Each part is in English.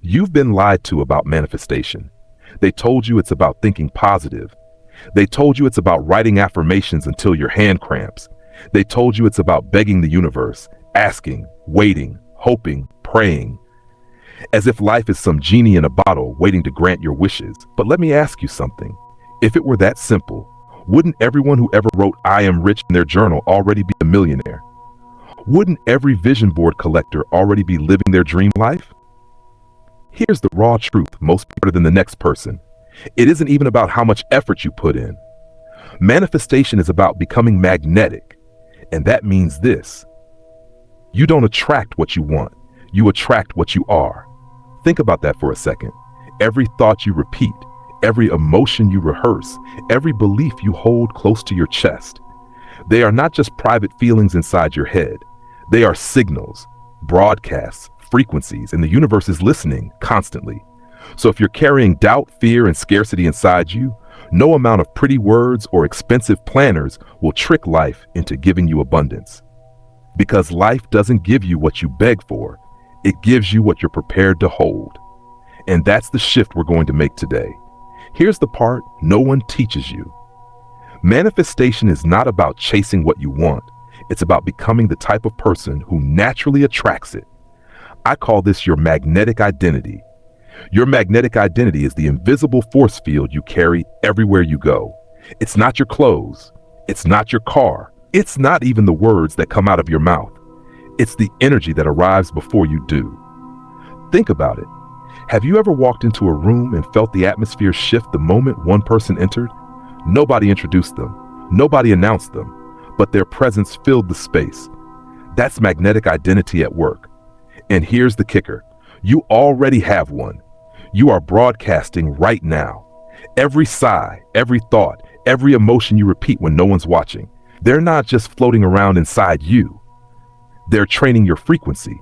You've been lied to about manifestation. They told you it's about thinking positive. They told you it's about writing affirmations until your hand cramps. They told you it's about begging the universe, asking, waiting, hoping, praying, as if life is some genie in a bottle waiting to grant your wishes. But let me ask you something. If it were that simple, wouldn't everyone who ever wrote "I am rich" in their journal already be a millionaire? Wouldn't every vision board collector already be living their dream life? Here's the raw truth, most better than the next person. It isn't even about how much effort you put in. Manifestation is about becoming magnetic. And that means this: you don't attract what you want, you attract what you are. Think about that for a second. Every thought you repeat, every emotion you rehearse, every belief you hold close to your chest, they are not just private feelings inside your head. They are signals, broadcasts, frequencies, and the universe is listening constantly. So if you're carrying doubt, fear, and scarcity inside you, no amount of pretty words or expensive planners will trick life into giving you abundance. Because life doesn't give you what you beg for, it gives you what you're prepared to hold. And that's the shift we're going to make today. Here's the part no one teaches you. Manifestation is not about chasing what you want. It's about becoming the type of person who naturally attracts it. I call this your magnetic identity. Your magnetic identity is the invisible force field you carry everywhere you go. It's not your clothes. It's not your car. It's not even the words that come out of your mouth. It's the energy that arrives before you do. Think about it. Have you ever walked into a room and felt the atmosphere shift the moment one person entered? Nobody introduced them. Nobody announced them. But their presence filled the space. That's magnetic identity at work. And here's the kicker. You already have one. You are broadcasting right now. Every sigh, every thought, every emotion you repeat when no one's watching, they're not just floating around inside you. They're training your frequency.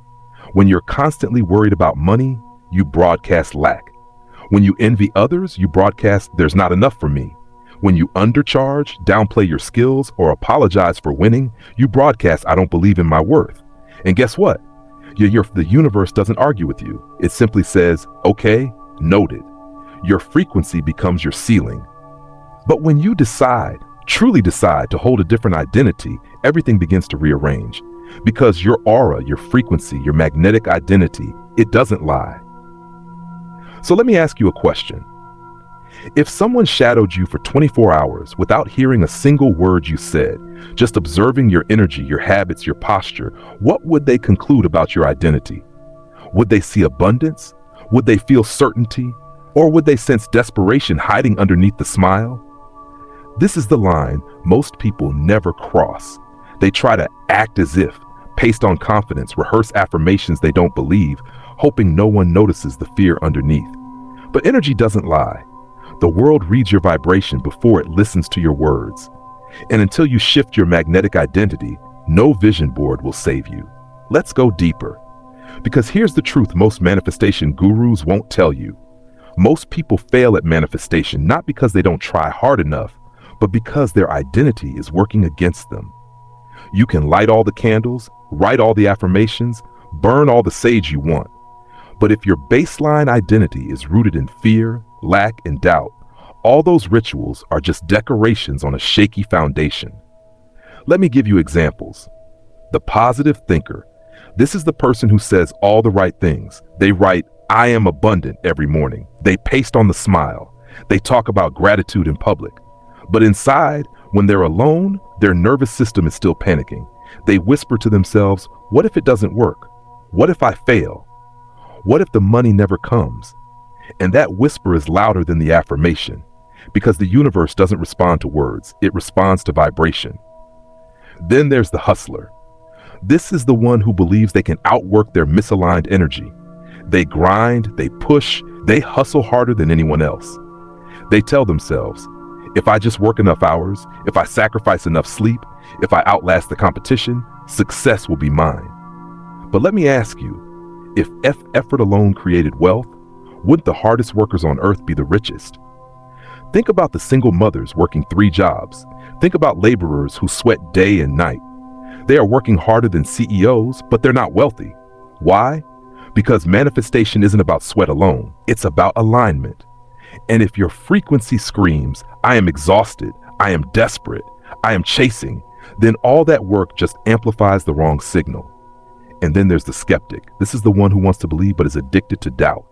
When you're constantly worried about money, you broadcast lack. When you envy others, you broadcast "there's not enough for me." When you undercharge, downplay your skills, or apologize for winning, you broadcast "I don't believe in my worth." And guess what? The universe doesn't argue with you. It simply says, "Okay, noted." Your frequency becomes your ceiling. But when you decide, truly decide to hold a different identity, everything begins to rearrange. Because your aura, your frequency, your magnetic identity, it doesn't lie. So let me ask you a question. If someone shadowed you for 24 hours without hearing a single word you said, just observing your energy, your habits, your posture, what would they conclude about your identity? Would they see abundance? Would they feel certainty? Or would they sense desperation hiding underneath the smile? This is the line most people never cross. They try to act as if, paste on confidence, rehearse affirmations they don't believe, hoping no one notices the fear underneath. But energy doesn't lie. The world reads your vibration before it listens to your words. And until you shift your magnetic identity, no vision board will save you. Let's go deeper. Because here's the truth most manifestation gurus won't tell you. Most people fail at manifestation not because they don't try hard enough, but because their identity is working against them. You can light all the candles, write all the affirmations, burn all the sage you want. But if your baseline identity is rooted in fear, lack, and doubt, all those rituals are just decorations on a shaky foundation. Let me give you examples. The positive thinker. This is the person who says all the right things. They write, "I am abundant" every morning. They paste on the smile. They talk about gratitude in public. But inside, when they're alone, their nervous system is still panicking. They whisper to themselves, "What if it doesn't work? What if I fail? What if the money never comes?" And that whisper is louder than the affirmation, because the universe doesn't respond to words, it responds to vibration. Then there's the hustler. This is the one who believes they can outwork their misaligned energy. They grind, they push, they hustle harder than anyone else. They tell themselves, "If I just work enough hours, if I sacrifice enough sleep, if I outlast the competition, success will be mine." But let me ask you, if effort alone created wealth, wouldn't the hardest workers on earth be the richest? Think about the single mothers working 3 jobs. Think about laborers who sweat day and night. They are working harder than CEOs, but they're not wealthy. Why? Because manifestation isn't about sweat alone, it's about alignment. And if your frequency screams, I am exhausted, I am desperate, I am chasing, then all that work just amplifies the wrong signal. And then there's the skeptic. This is the one who wants to believe but is addicted to doubt.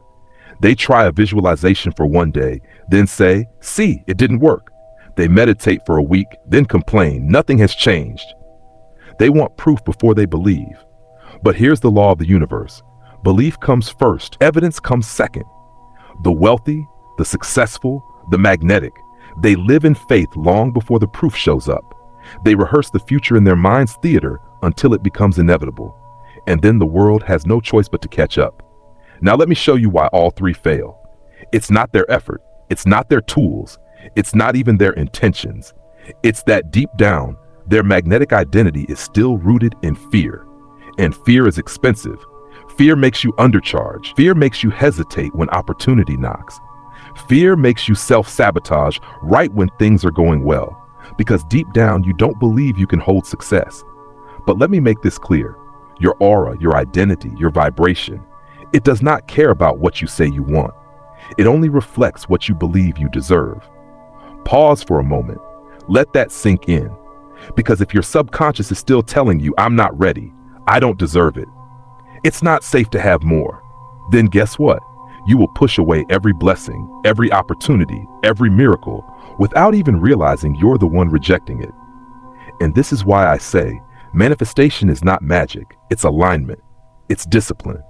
They try a visualization for one day, then say, see, it didn't work. They meditate for a week, then complain, nothing has changed. They want proof before they believe. But here's the law of the universe. Belief comes first, evidence comes second. The wealthy, the successful, the magnetic, they live in faith long before the proof shows up. They rehearse the future in their mind's theater until it becomes inevitable. And then the world has no choice but to catch up. Now let me show you why all three fail. It's not their effort. It's not their tools. It's not even their intentions. It's that deep down, their magnetic identity is still rooted in fear. And fear is expensive. Fear makes you undercharge. Fear makes you hesitate when opportunity knocks. Fear makes you self-sabotage right when things are going well, because deep down you don't believe you can hold success. But let me make this clear. Your aura, your identity, your vibration, it does not care about what you say you want. It only reflects what you believe you deserve. Pause for a moment. Let that sink in. Because if your subconscious is still telling you, I'm not ready, I don't deserve it, it's not safe to have more, then guess what? You will push away every blessing, every opportunity, every miracle, without even realizing you're the one rejecting it. And this is why I say, manifestation is not magic, it's alignment, it's discipline.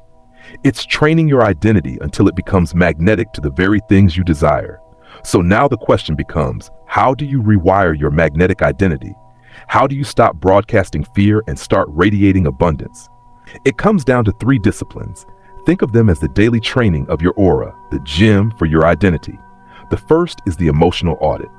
It's training your identity until it becomes magnetic to the very things you desire. So now the question becomes, how do you rewire your magnetic identity? How do you stop broadcasting fear and start radiating abundance? It comes down to 3 disciplines. Think of them as the daily training of your aura, the gym for your identity. The first is the emotional audit.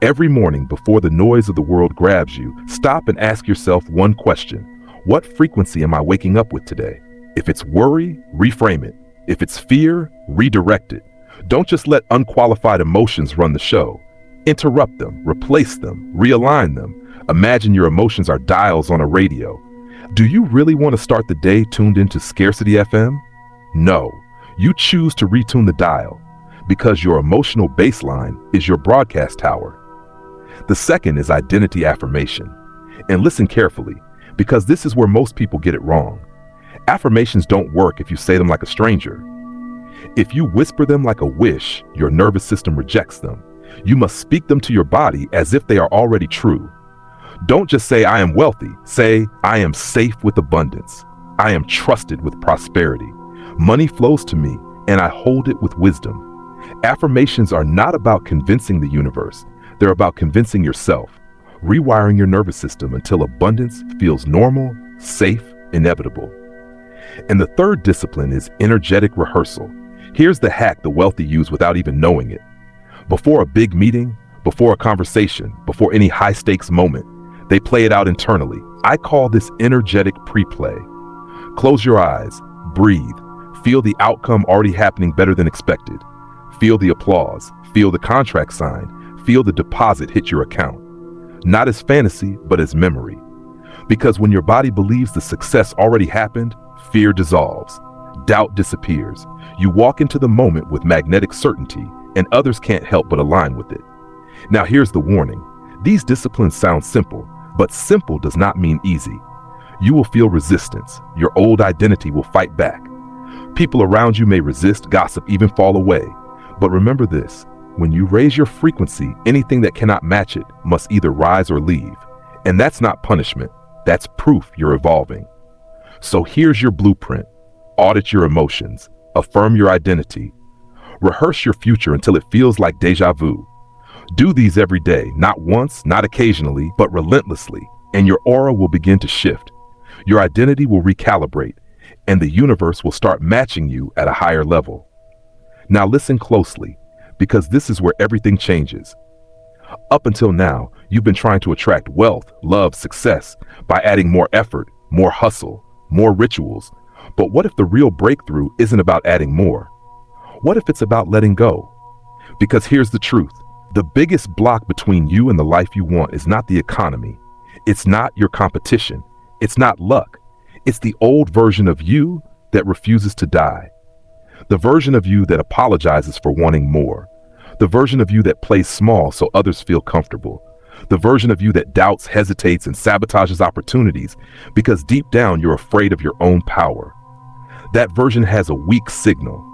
Every morning before the noise of the world grabs you, stop and ask yourself one question. What frequency am I waking up with today? If it's worry, reframe it. If it's fear, redirect it. Don't just let unqualified emotions run the show. Interrupt them, replace them, realign them. Imagine your emotions are dials on a radio. Do you really want to start the day tuned into Scarcity FM? No, you choose to retune the dial because your emotional baseline is your broadcast tower. The second is identity affirmation. And listen carefully, because this is where most people get it wrong. Affirmations don't work if you say them like a stranger. If you whisper them like a wish, your nervous system rejects them. You must speak them to your body as if they are already true. Don't just say, I am wealthy. Say, I am safe with abundance. I am trusted with prosperity. Money flows to me, and I hold it with wisdom. Affirmations are not about convincing the universe. They're about convincing yourself, rewiring your nervous system until abundance feels normal, safe, inevitable. And the third discipline is energetic rehearsal. Here's the hack the wealthy use without even knowing it. Before a big meeting, before a conversation, before any high-stakes moment, they play it out internally. I call this energetic pre-play. Close your eyes, breathe, feel the outcome already happening better than expected. Feel the applause, feel the contract signed, feel the deposit hit your account. Not as fantasy, but as memory. Because when your body believes the success already happened, fear dissolves, doubt disappears. You walk into the moment with magnetic certainty, and others can't help but align with it. Now here's the warning. These disciplines sound simple, but simple does not mean easy. You will feel resistance. Your old identity will fight back. People around you may resist, gossip, even fall away. But remember this, when you raise your frequency, anything that cannot match it must either rise or leave. And that's not punishment. That's proof you're evolving. So here's your blueprint. Audit your emotions. Affirm your identity. Rehearse your future until it feels like deja vu. Do these every day, not once, not occasionally, but relentlessly, and your aura will begin to shift. Your identity will recalibrate, and the universe will start matching you at a higher level. Now listen closely, because this is where everything changes. Up until now, you've been trying to attract wealth, love, success by adding more effort, more hustle, more rituals. But what if the real breakthrough isn't about adding more? What if it's about letting go? Because here's the truth. The biggest block between you and the life you want is not the economy. It's not your competition. It's not luck. It's the old version of you that refuses to die. The version of you that apologizes for wanting more. The version of you that plays small so others feel comfortable. The version of you that doubts, hesitates, and sabotages opportunities because deep down you're afraid of your own power. That version has a weak signal.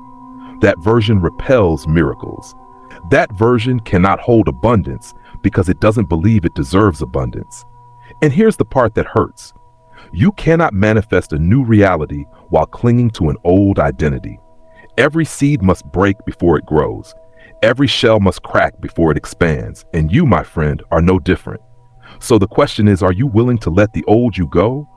That version repels miracles. That version cannot hold abundance because it doesn't believe it deserves abundance. And here's the part that hurts. You cannot manifest a new reality while clinging to an old identity. Every seed must break before it grows. Every shell must crack before it expands. And you, my friend, are no different. So the question is, are you willing to let the old you go?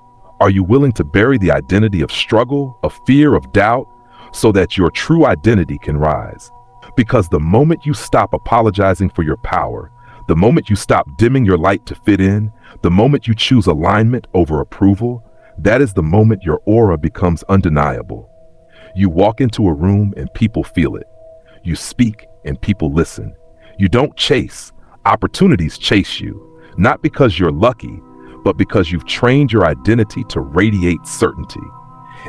Are you willing to bury the identity of struggle, of fear, of doubt, so that your true identity can rise? Because the moment you stop apologizing for your power, the moment you stop dimming your light to fit in, the moment you choose alignment over approval, that is the moment your aura becomes undeniable. You walk into a room and people feel it. You speak and people listen. You don't chase. Opportunities chase you, not because you're lucky, but because you've trained your identity to radiate certainty.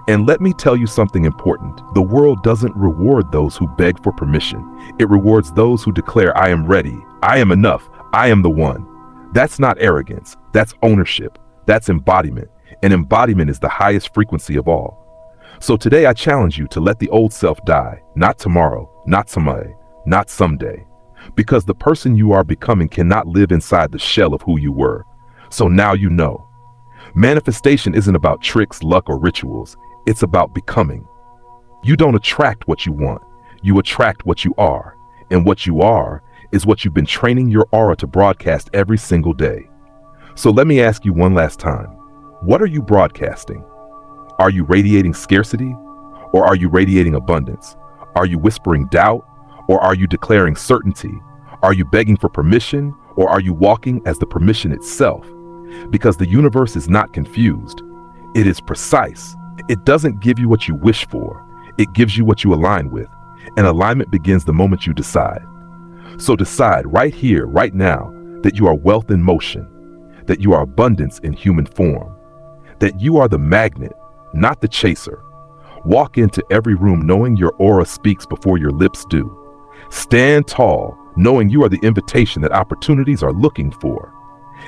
And let me tell you something important. The world doesn't reward those who beg for permission. It rewards those who declare, I am ready, I am enough, I am the one. That's not arrogance, that's ownership, that's embodiment. And embodiment is the highest frequency of all. So today I challenge you to let the old self die, not tomorrow, not someday. Because the person you are becoming cannot live inside the shell of who you were. So now you know. Manifestation isn't about tricks, luck, or rituals. It's about becoming. You don't attract what you want. You attract what you are. And what you are is what you've been training your aura to broadcast every single day. So let me ask you one last time. What are you broadcasting? Are you radiating scarcity? Or are you radiating abundance? Are you whispering doubt? Or are you declaring certainty? Are you begging for permission? Or are you walking as the permission itself? Because the universe is not confused. It is precise. It doesn't give you what you wish for. It gives you what you align with. And alignment begins the moment you decide. So decide right here, right now, that you are wealth in motion, that you are abundance in human form, that you are the magnet, not the chaser. Walk into every room knowing your aura speaks before your lips do. Stand tall, knowing you are the invitation that opportunities are looking for.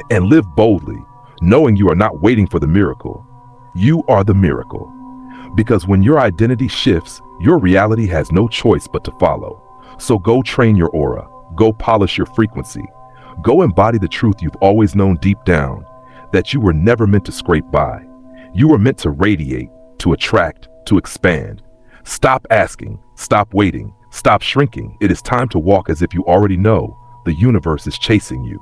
And live boldly, knowing you are not waiting for the miracle. You are the miracle. Because when your identity shifts, your reality has no choice but to follow. So go train your aura, go polish your frequency, go embody the truth you've always known deep down, that you were never meant to scrape by. You were meant to radiate, to attract, to expand. Stop asking, stop waiting, stop shrinking. It is time to walk as if you already know the universe is chasing you.